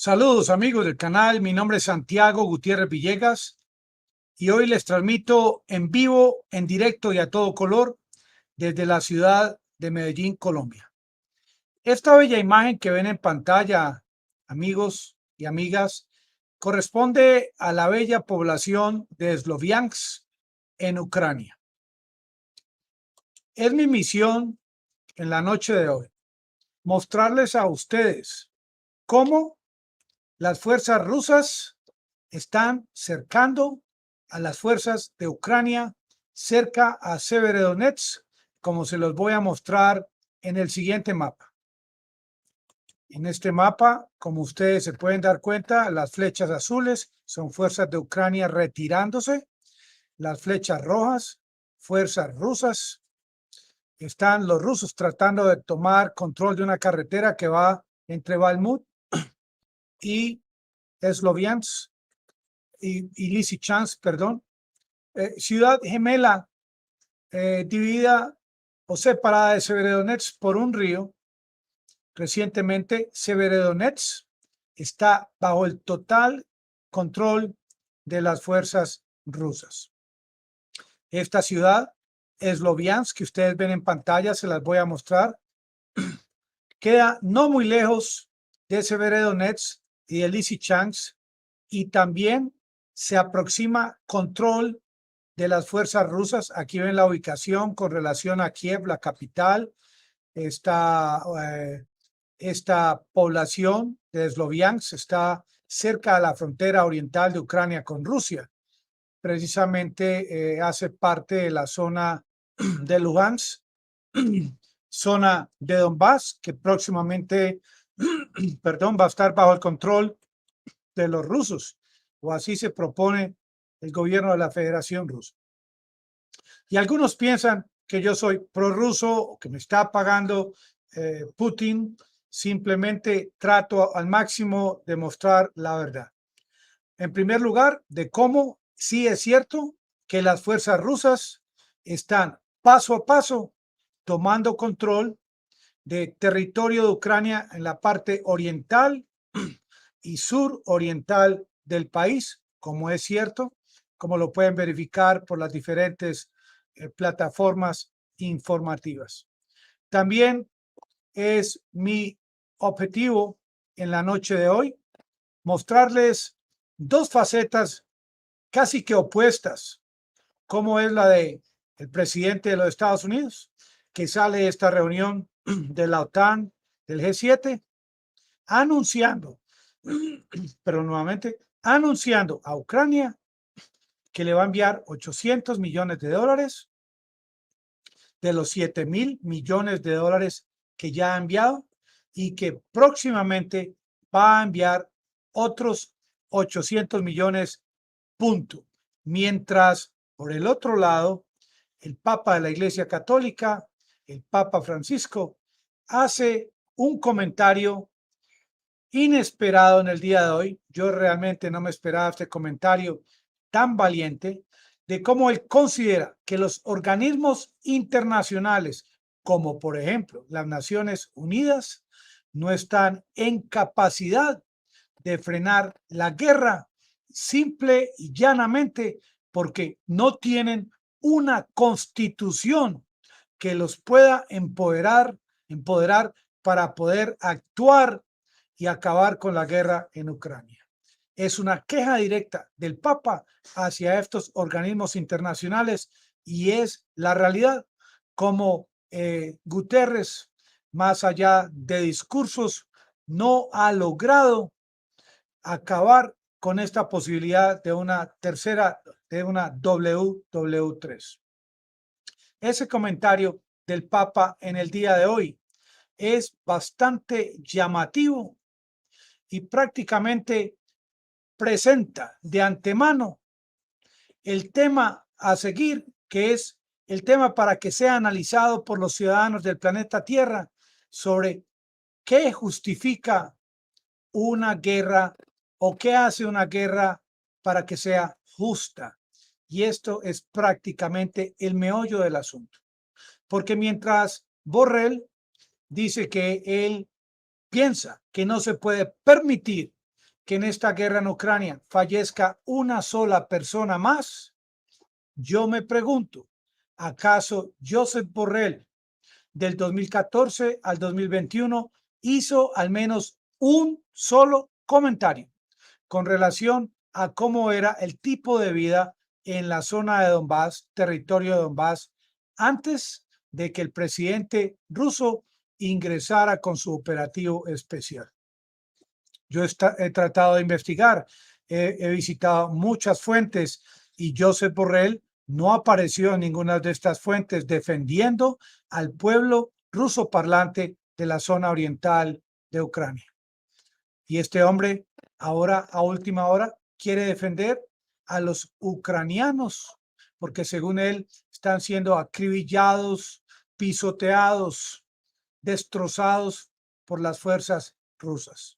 Saludos amigos del canal, mi nombre es Santiago Gutiérrez Villegas y hoy les transmito en vivo, en directo y a todo color desde la ciudad de Medellín, Colombia. Esta bella imagen que ven en pantalla, amigos y amigas, corresponde a la bella población de Sloviansk en Ucrania. Es mi misión en la noche de hoy mostrarles a ustedes cómo las fuerzas rusas están cercando a las fuerzas de Ucrania cerca a Severodonetsk, como se los voy a mostrar en el siguiente mapa. En este mapa, como ustedes se pueden dar cuenta, las flechas azules son fuerzas de Ucrania retirándose, las flechas rojas, fuerzas rusas. Están los rusos tratando de tomar control de una carretera que va entre Bakhmut y Sloviansk y Lysychansk, perdón, ciudad gemela dividida o separada de Severodonetsk por un río. Recientemente, Severodonetsk está bajo el total control de las fuerzas rusas. Esta ciudad, Sloviansk, que ustedes ven en pantalla, se las voy a mostrar, queda no muy lejos de Severodonetsk y de Lysychansk, y también se aproxima control de las fuerzas rusas. Aquí ven la ubicación con relación a Kiev, la capital. Esta población de Sloviansk está cerca de la frontera oriental de Ucrania con Rusia. Precisamente hace parte de la zona de Lugansk, zona de Donbass, que próximamente perdón, va a estar bajo el control de los rusos, o así se propone el gobierno de la Federación Rusa. Y algunos piensan que yo soy prorruso o que me está pagando Putin. Simplemente trato al máximo de mostrar la verdad. En primer lugar, de cómo sí es cierto que las fuerzas rusas están paso a paso tomando control de territorio de Ucrania en la parte oriental y suroriental del país, como es cierto, como lo pueden verificar por las diferentes plataformas informativas. También es mi objetivo en la noche de hoy mostrarles dos facetas casi que opuestas, como es la de el presidente de los Estados Unidos, que sale de esta reunión de la OTAN, del G7, anunciando, pero nuevamente, anunciando a Ucrania que le va a enviar 800 millones de dólares de los 7.000 millones de dólares que ya ha enviado, y que próximamente va a enviar otros 800 millones, punto. Mientras, por el otro lado, el Papa de la Iglesia Católica, el Papa Francisco, hace un comentario inesperado en el día de hoy. Yo realmente no me esperaba este comentario tan valiente de cómo él considera que los organismos internacionales, como por ejemplo las Naciones Unidas, no están en capacidad de frenar la guerra, simple y llanamente porque no tienen una constitución que los pueda empoderar para poder actuar y acabar con la guerra en Ucrania. Es una queja directa del Papa hacia estos organismos internacionales y es la realidad, como Guterres, más allá de discursos, no ha logrado acabar con esta posibilidad de una tercera, de una WW3. Ese comentario del Papa en el día de hoy es bastante llamativo y prácticamente presenta de antemano el tema a seguir, que es el tema para que sea analizado por los ciudadanos del planeta Tierra sobre qué justifica una guerra o qué hace una guerra para que sea justa. Y esto es prácticamente el meollo del asunto. Porque mientras Borrell dice que él piensa que no se puede permitir que en esta guerra en Ucrania fallezca una sola persona más, yo me pregunto, ¿acaso Josep Borrell del 2014 al 2021 hizo al menos un solo comentario con relación a cómo era el tipo de vida en la zona de Donbass, territorio de Donbass, antes de que el presidente ruso ingresara con su operativo especial? Yo he tratado de investigar, he visitado muchas fuentes y Josep Borrell no apareció en ninguna de estas fuentes defendiendo al pueblo ruso parlante de la zona oriental de Ucrania. Y este hombre ahora a última hora quiere defender a los ucranianos porque según él están siendo acribillados, pisoteados, destrozados por las fuerzas rusas.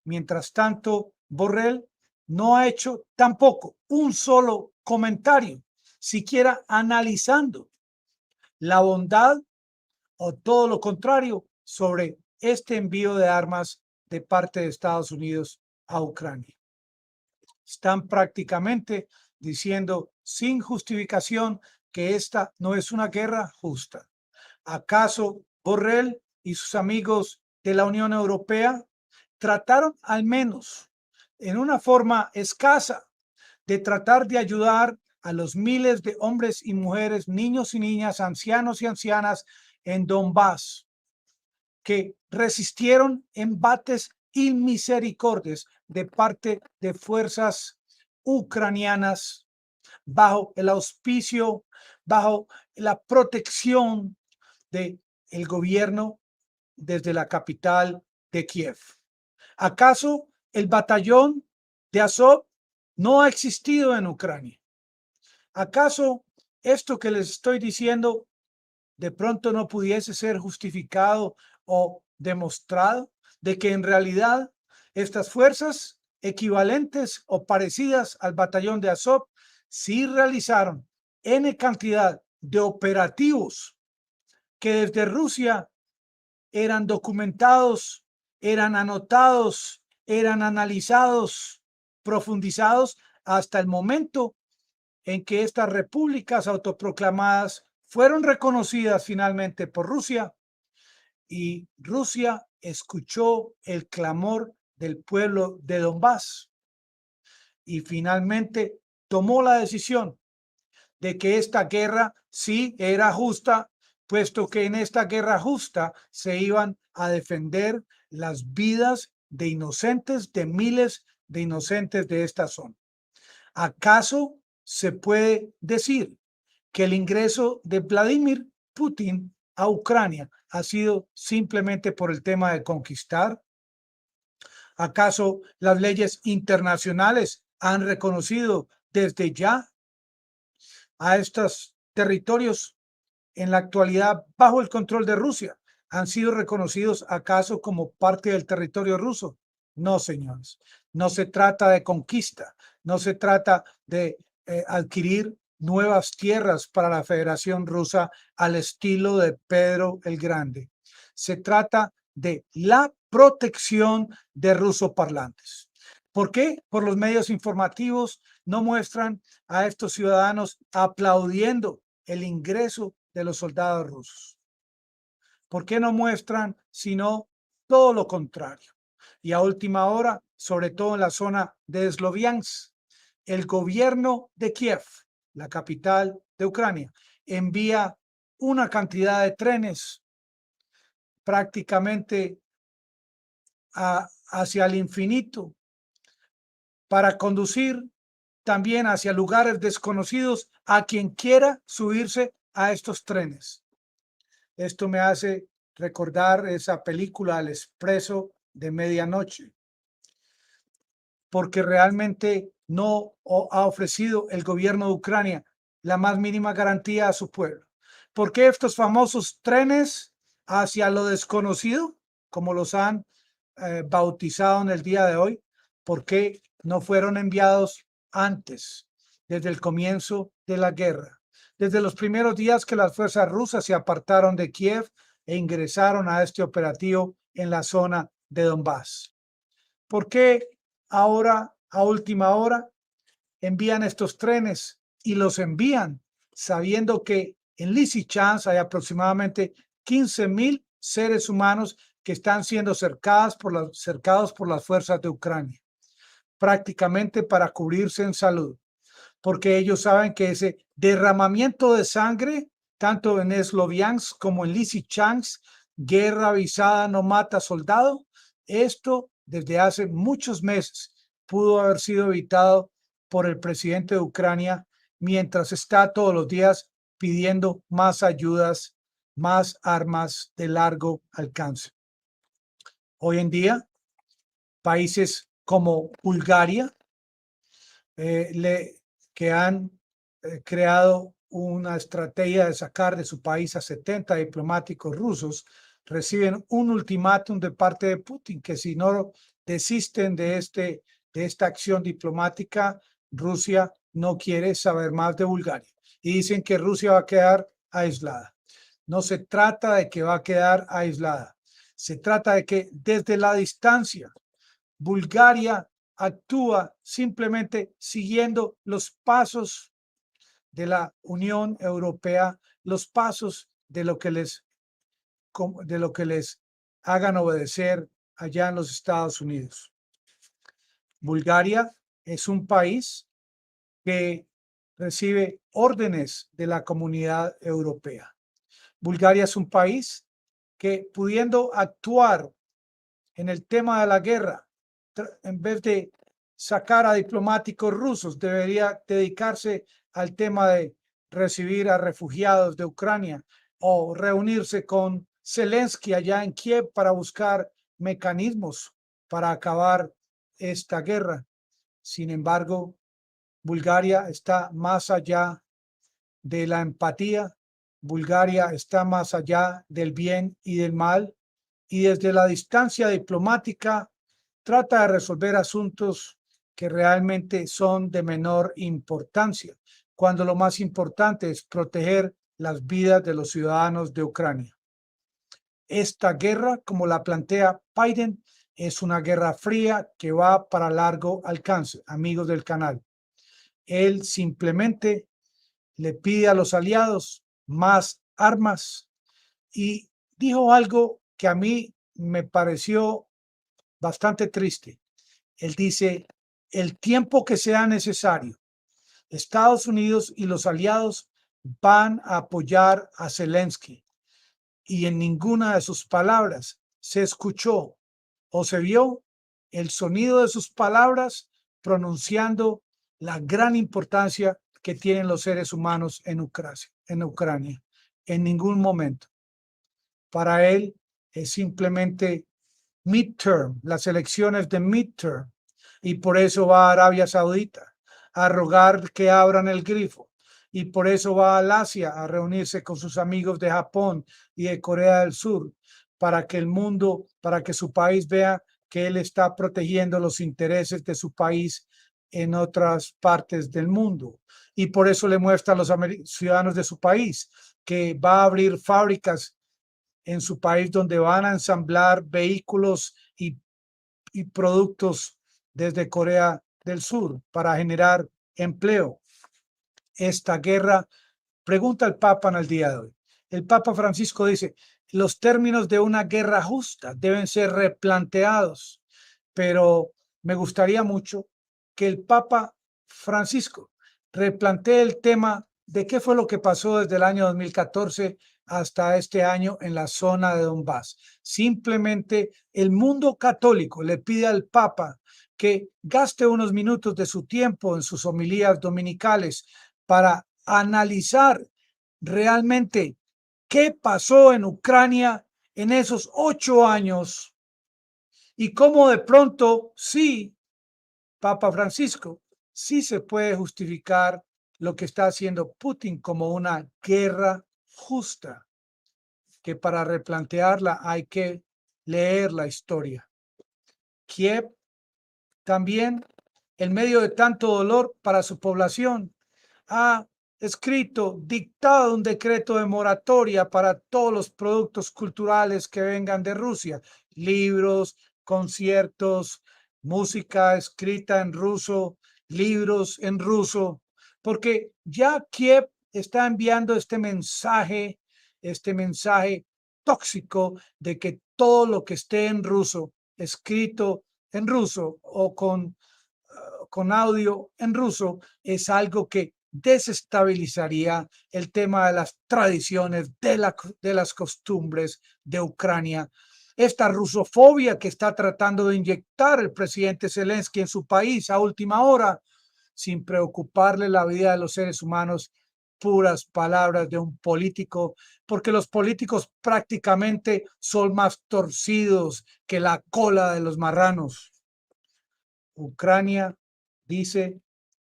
Mientras tanto, Borrell no ha hecho tampoco un solo comentario, siquiera analizando la bondad o todo lo contrario sobre este envío de armas de parte de Estados Unidos a Ucrania. Están prácticamente diciendo sin justificación que esta no es una guerra justa. ¿Acaso Borrell y sus amigos de la Unión Europea trataron al menos en una forma escasa de tratar de ayudar a los miles de hombres y mujeres, niños y niñas, ancianos y ancianas en Donbass que resistieron embates inmisericordias de parte de fuerzas ucranianas bajo el auspicio, bajo la protección del gobierno desde la capital de Kiev? ¿Acaso el batallón de Azov no ha existido en Ucrania? ¿Acaso esto que les estoy diciendo de pronto no pudiese ser justificado o demostrado de que en realidad estas fuerzas equivalentes o parecidas al batallón de Azov sí realizaron N cantidad de operativos que desde Rusia eran documentados, eran anotados, eran analizados, profundizados hasta el momento en que estas repúblicas autoproclamadas fueron reconocidas finalmente por Rusia y Rusia escuchó el clamor del pueblo de Donbass y finalmente tomó la decisión de que esta guerra sí era justa, puesto que en esta guerra justa se iban a defender las vidas de inocentes, de miles de inocentes de esta zona. ¿Acaso se puede decir que el ingreso de Vladimir Putin a Ucrania ha sido simplemente por el tema de conquistar? ¿Acaso las leyes internacionales han reconocido desde ya a estos territorios en la actualidad bajo el control de Rusia? ¿Han sido reconocidos acaso como parte del territorio ruso? No, señores. No se trata de conquista, no se trata de adquirir nuevas tierras para la Federación Rusa al estilo de Pedro el Grande. Se trata de la protección de rusoparlantes. ¿Por qué? Por los medios informativos no muestran a estos ciudadanos aplaudiendo el ingreso de los soldados rusos. ¿Por qué no muestran sino todo lo contrario? Y a última hora, sobre todo en la zona de Sloviansk, el gobierno de Kiev, la capital de Ucrania, envía una cantidad de trenes prácticamente hacia el infinito para conducir también hacia lugares desconocidos a quien quiera subirse a estos trenes. Esto me hace recordar esa película El Expreso de Medianoche, porque realmente no ha ofrecido el gobierno de Ucrania la más mínima garantía a su pueblo. ¿Por qué estos famosos trenes hacia lo desconocido, como los han bautizado en el día de hoy? ¿Por qué no fueron enviados antes, desde el comienzo de la guerra? Desde los primeros días que las fuerzas rusas se apartaron de Kiev e ingresaron a este operativo en la zona de Donbass. ¿Por qué ahora a última hora envían estos trenes y los envían sabiendo que en Lysychansk hay aproximadamente 15.000 seres humanos que están siendo cercados por las fuerzas de Ucrania, prácticamente para cubrirse en salud, porque ellos saben que ese derramamiento de sangre, tanto en Sloviansk como en Lysychansk, guerra avisada no mata soldado, esto desde hace muchos meses pudo haber sido evitado por el presidente de Ucrania mientras está todos los días pidiendo más ayudas, más armas de largo alcance. Hoy en día, países como Bulgaria, que han creado una estrategia de sacar de su país a 70 diplomáticos rusos, reciben un ultimátum de parte de Putin, que si no desisten de esta acción diplomática, Rusia no quiere saber más de Bulgaria. Y dicen que Rusia va a quedar aislada. No se trata de que va a quedar aislada. Se trata de que desde la distancia, Bulgaria actúa simplemente siguiendo los pasos de la Unión Europea, los pasos de lo que les hagan obedecer allá en los Estados Unidos. Bulgaria es un país que recibe órdenes de la Comunidad Europea. Bulgaria es un país que, pudiendo actuar en el tema de la guerra, en vez de sacar a diplomáticos rusos, debería dedicarse al tema de recibir a refugiados de Ucrania o reunirse con Zelensky allá en Kiev para buscar mecanismos para acabar esta guerra. Sin embargo, Bulgaria está más allá de la empatía. Bulgaria está más allá del bien y del mal, y desde la distancia diplomática trata de resolver asuntos que realmente son de menor importancia, cuando lo más importante es proteger las vidas de los ciudadanos de Ucrania. Esta guerra, como la plantea Biden, es una guerra fría que va para largo alcance, amigos del canal. Él simplemente le pide a los aliados más armas y dijo algo que a mí me pareció bastante triste. Él dice, el tiempo que sea necesario, Estados Unidos y los aliados van a apoyar a Zelensky. Y en ninguna de sus palabras se escuchó o se vio el sonido de sus palabras pronunciando la gran importancia que tienen los seres humanos en Ucrania. En ningún momento. Para él es simplemente midterm, las elecciones de midterm, y por eso va a Arabia Saudita a rogar que abran el grifo, y por eso va al Asia a reunirse con sus amigos de Japón y de Corea del Sur, para que el mundo, para que su país vea que él está protegiendo los intereses de su país en otras partes del mundo. Y por eso le muestra a los ciudadanos de su país que va a abrir fábricas en su país donde van a ensamblar vehículos y productos desde Corea del Sur para generar empleo. Esta guerra, pregunta el Papa en el día de hoy. El Papa Francisco dice, los términos de una guerra justa deben ser replanteados, pero me gustaría mucho que el Papa Francisco replantee el tema de qué fue lo que pasó desde el año 2014 hasta este año en la zona de Donbass. Simplemente el mundo católico le pide al Papa que gaste unos minutos de su tiempo en sus homilías dominicales para analizar realmente qué pasó en Ucrania en esos 8 años y cómo de pronto sí, Papa Francisco, sí se puede justificar lo que está haciendo Putin como una guerra justa, que para replantearla hay que leer la historia. Kiev también, en medio de tanto dolor para su población, ha escrito, dictado un decreto de moratoria para todos los productos culturales que vengan de Rusia, libros, conciertos, música escrita en ruso, libros en ruso, porque ya Kiev está enviando este mensaje tóxico de que todo lo que esté en ruso, escrito en ruso o con audio en ruso, es algo que desestabilizaría el tema de las tradiciones, de las costumbres de Ucrania. Esta rusofobia que está tratando de inyectar el presidente Zelensky en su país a última hora, sin preocuparle la vida de los seres humanos, puras palabras de un político, porque los políticos prácticamente son más torcidos que la cola de los marranos. Ucrania dice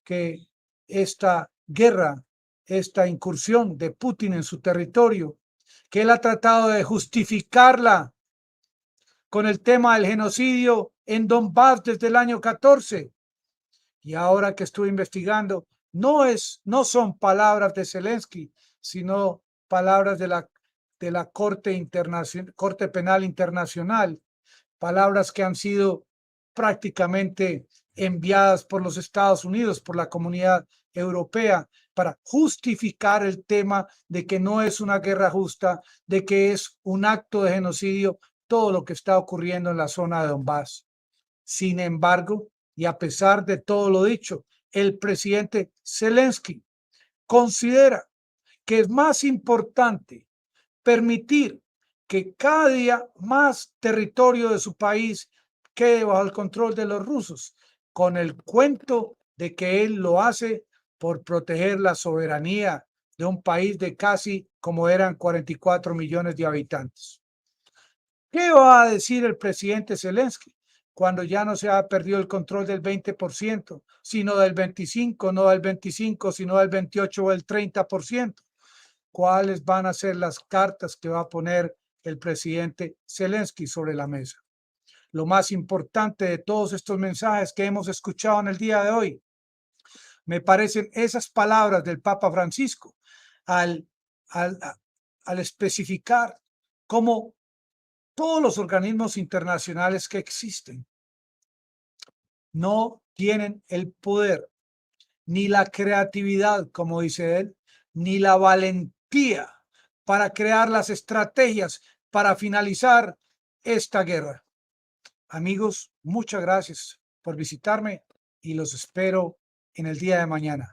que esta guerra, esta incursión de Putin en su territorio, que él ha tratado de justificarla con el tema del genocidio en Donbass desde el año 14. Y ahora que estuve investigando, no son palabras de Zelensky, sino palabras de la Corte Penal Internacional, palabras que han sido prácticamente enviadas por los Estados Unidos, por la comunidad europea, para justificar el tema de que no es una guerra justa, de que es un acto de genocidio, todo lo que está ocurriendo en la zona de Donbass. Sin embargo, y a pesar de todo lo dicho, el presidente Zelensky considera que es más importante permitir que cada día más territorio de su país quede bajo el control de los rusos, con el cuento de que él lo hace por proteger la soberanía de un país de casi, como eran, 44 millones de habitantes. ¿Qué va a decir el presidente Zelensky cuando ya no se ha perdido el control del 20%, sino del 25%, no del 25%, sino del 28% o el 30%? ¿Cuáles van a ser las cartas que va a poner el presidente Zelensky sobre la mesa? Lo más importante de todos estos mensajes que hemos escuchado en el día de hoy, me parecen esas palabras del Papa Francisco al especificar cómo todos los organismos internacionales que existen no tienen el poder, ni la creatividad, como dice él, ni la valentía para crear las estrategias para finalizar esta guerra. Amigos, muchas gracias por visitarme y los espero en el día de mañana.